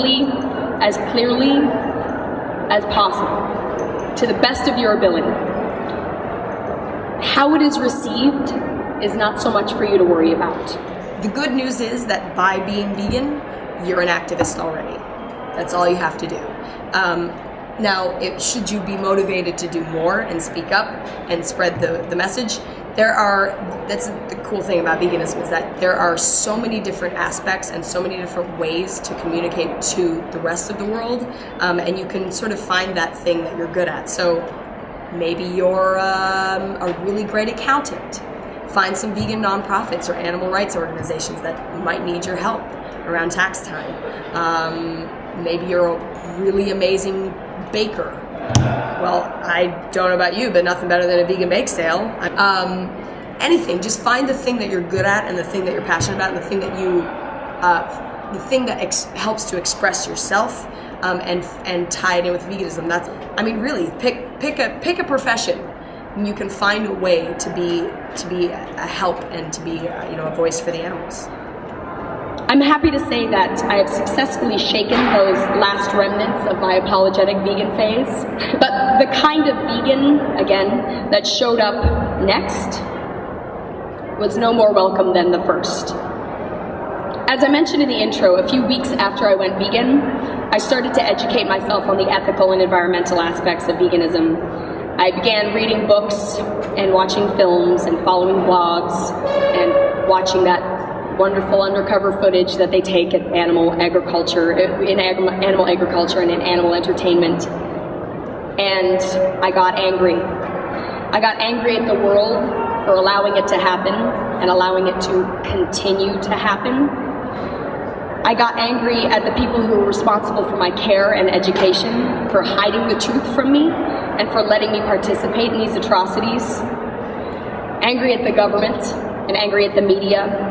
quickly, as clearly as possible, to the best of your ability. How it is received is not so much for you to worry about. The good news is that by being vegan, you're an activist already. That's all you have to do. Now, should you be motivated to do more and speak up and spread the message, that's the cool thing about veganism, is that there are so many different aspects and so many different ways to communicate to the rest of the world, and you can sort of find that thing that you're good at. So maybe you're a really great accountant. Find some vegan nonprofits or animal rights organizations that might need your help around tax time. Maybe you're a really amazing baker. Well, I don't know about you, but nothing better than a vegan bake sale. Anything, just find the thing that you're good at and the thing that you're passionate about and the thing that helps to express yourself, and tie it in with veganism. Really, pick a profession. And you can find a way to be a help and to be a voice for the animals. I'm happy to say that I have successfully shaken those last remnants of my apologetic vegan phase. But the kind of vegan, again, that showed up next was no more welcome than the first. As I mentioned in the intro, a few weeks after I went vegan, I started to educate myself on the ethical and environmental aspects of veganism. I began reading books and watching films and following blogs and watching that wonderful undercover footage that they take at animal agriculture and in animal entertainment. And I got angry. I got angry at the world for allowing it to happen and allowing it to continue to happen. I got angry at the people who were responsible for my care and education, for hiding the truth from me and for letting me participate in these atrocities. Angry at the government and angry at the media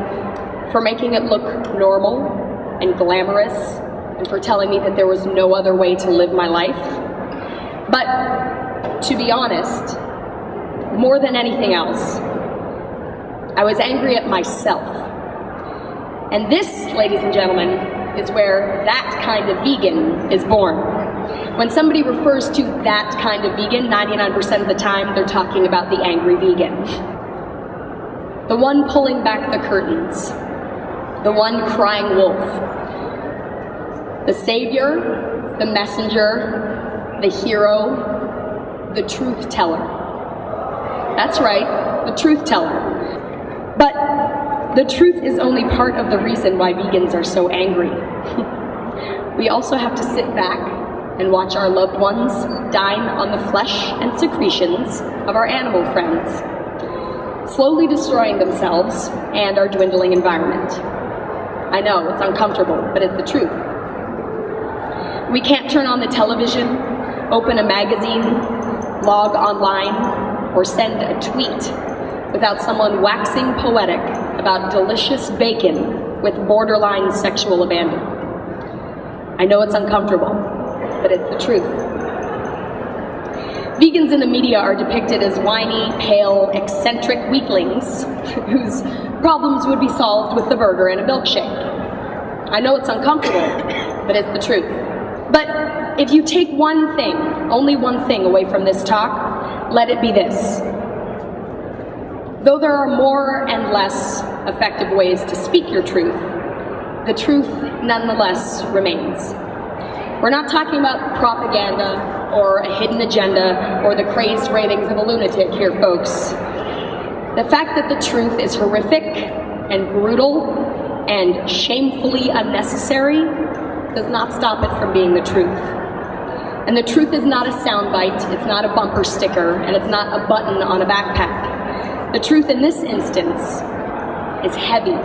for making it look normal and glamorous and for telling me that there was no other way to live my life. But to be honest, more than anything else, I was angry at myself. And this, ladies and gentlemen, is where that kind of vegan is born. When somebody refers to that kind of vegan, 99% of the time they're talking about the angry vegan. The one pulling back the curtains. The one crying wolf. The savior, the messenger, the hero, the truth teller. That's right, the truth teller. But the truth is only part of the reason why vegans are so angry. We also have to sit back and watch our loved ones dine on the flesh and secretions of our animal friends, slowly destroying themselves and our dwindling environment. I know, it's uncomfortable, but it's the truth. We can't turn on the television, open a magazine, log online, or send a tweet without someone waxing poetic about delicious bacon with borderline sexual abandon. I know it's uncomfortable, but it's the truth. Vegans in the media are depicted as whiny, pale, eccentric weaklings whose problems would be solved with the burger and a milkshake. I know it's uncomfortable, but it's the truth. But if you take one thing, only one thing away from this talk, let it be this. Though there are more and less effective ways to speak your truth, the truth nonetheless remains. We're not talking about propaganda or a hidden agenda or the crazed ravings of a lunatic here, folks. The fact that the truth is horrific and brutal and shamefully unnecessary does not stop it from being the truth. And the truth is not a soundbite, it's not a bumper sticker, and it's not a button on a backpack. The truth in this instance is heavy,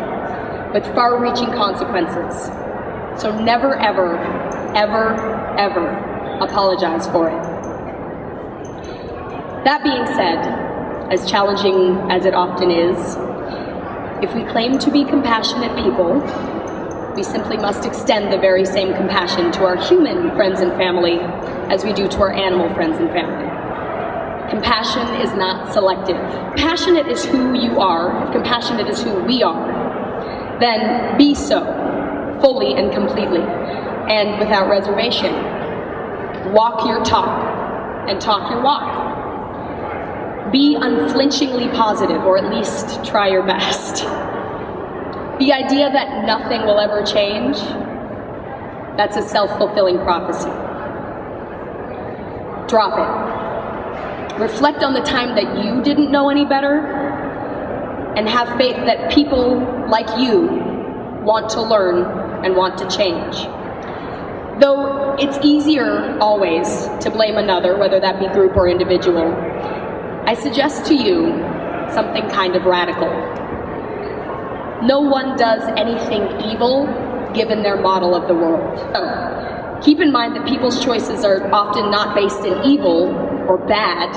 with far-reaching consequences. So never, ever, ever, ever apologize for it. That being said, as challenging as it often is, if we claim to be compassionate people, we simply must extend the very same compassion to our human friends and family as we do to our animal friends and family. Compassion is not selective. Compassionate is who you are. If compassionate is who we are, then be so, fully and completely. and without reservation. Walk your talk and talk your walk. Be unflinchingly positive, or at least try your best. The idea that nothing will ever change, that's a self-fulfilling prophecy. Drop it. Reflect on the time that you didn't know any better, and have faith that people like you want to learn and want to change. Though it's easier always to blame another, whether that be group or individual, I suggest to you something kind of radical. No one does anything evil given their model of the world. So, keep in mind that people's choices are often not based in evil or bad,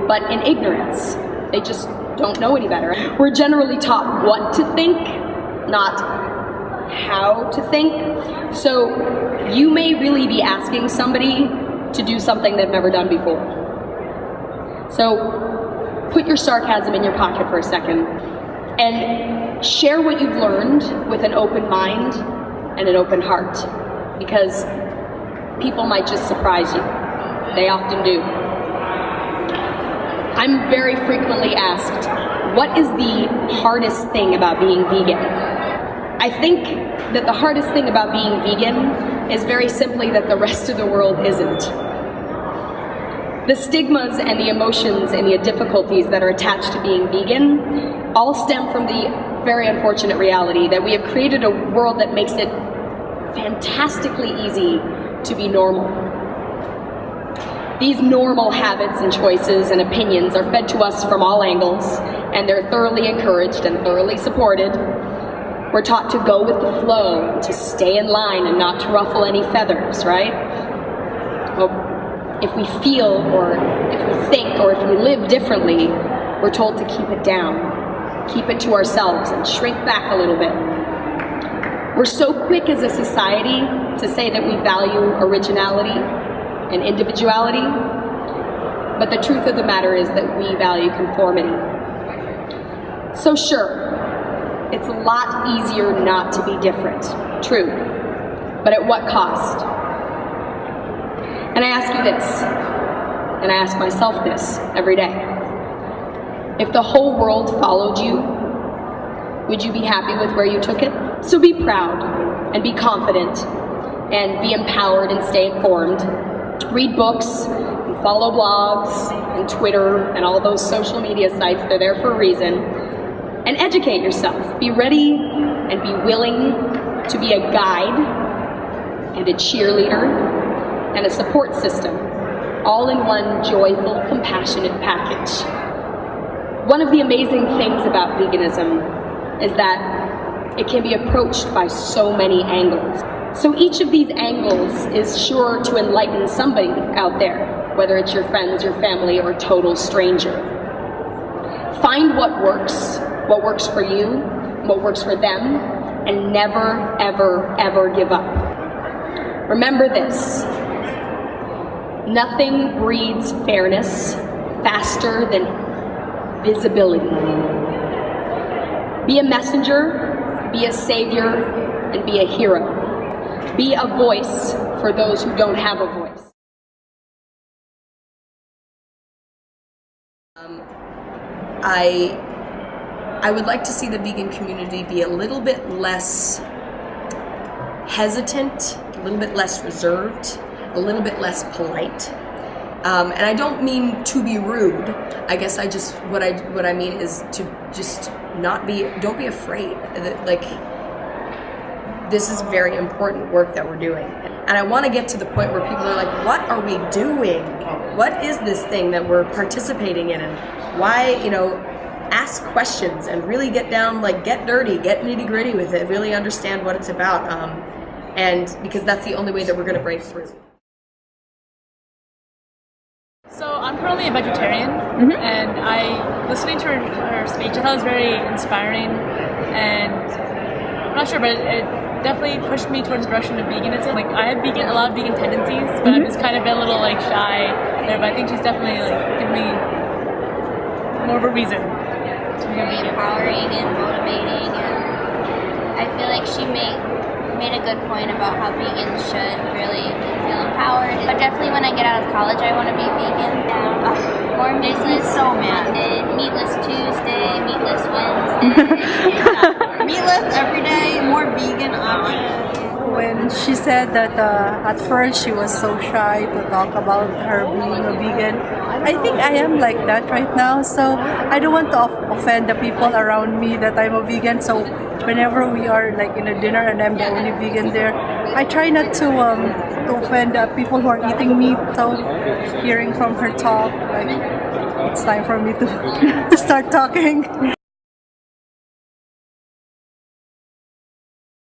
but in ignorance. They just don't know any better. We're generally taught what to think, not how to think. So you may really be asking somebody to do something they've never done before. So put your sarcasm in your pocket for a second and share what you've learned with an open mind and an open heart, because people might just surprise you. They often do. I'm very frequently asked, what is the hardest thing about being vegan? I think that the hardest thing about being vegan is very simply that the rest of the world isn't. The stigmas and the emotions and the difficulties that are attached to being vegan all stem from the very unfortunate reality that we have created a world that makes it fantastically easy to be normal. These normal habits and choices and opinions are fed to us from all angles, and they're thoroughly encouraged and thoroughly supported. We're taught to go with the flow, to stay in line and not to ruffle any feathers, right? Well, if we feel, or if we think, or if we live differently, we're told to keep it down, keep it to ourselves, and shrink back a little bit. We're so quick as a society to say that we value originality and individuality, but the truth of the matter is that we value conformity. So sure, it's a lot easier not to be different, true, but at what cost? And I ask you this, and I ask myself this every day. If the whole world followed you, would you be happy with where you took it? So be proud, and be confident, and be empowered and stay informed. Read books, and follow blogs, and Twitter, and all those social media sites. They're there for a reason. And educate yourself. Be ready and be willing to be a guide and a cheerleader and a support system, all in one joyful, compassionate package. One of the amazing things about veganism is that it can be approached by so many angles. So each of these angles is sure to enlighten somebody out there, whether it's your friends, your family, or a total stranger. Find what works for you, what works for them, and never, ever, ever give up. Remember this: nothing breeds fairness faster than visibility. Be a messenger, be a savior, and be a hero. Be a voice for those who don't have a voice. I would like to see the vegan community be a little bit less hesitant, a little bit less reserved, a little bit less polite. And I don't mean to be rude. I guess what I mean is to just don't be afraid. Like, this is very important work that we're doing. And I want to get to the point where people are like, what are we doing? What is this thing that we're participating in? And why, ask questions and really get down, get dirty, get nitty gritty with it, really understand what it's about. And because that's the only way that we're going to break through. So I'm currently a vegetarian, and listening to her speech, I thought it was very inspiring, and I'm not sure, but it definitely pushed me towards the direction of veganism. I have a lot of vegan tendencies, but I've just kind of been a little shy there, but I think she's definitely given me more of a reason to become very vegan. empowering and motivating, and I feel like she made a good point about how vegans should really feel empowered. But definitely when I get out of college, I want to be vegan. More meatless so mad. Monday, meatless Tuesday, meatless Wednesday. Meatless every day, more vegan options. When she said that at first she was so shy to talk about her being a vegan, I think I am like that right now. So I don't want to offend the people around me that I'm a vegan. So whenever we are like in a dinner and I'm the only vegan there, I try not to offend the people who are eating meat. So hearing from her talk, like it's time for me to to start talking.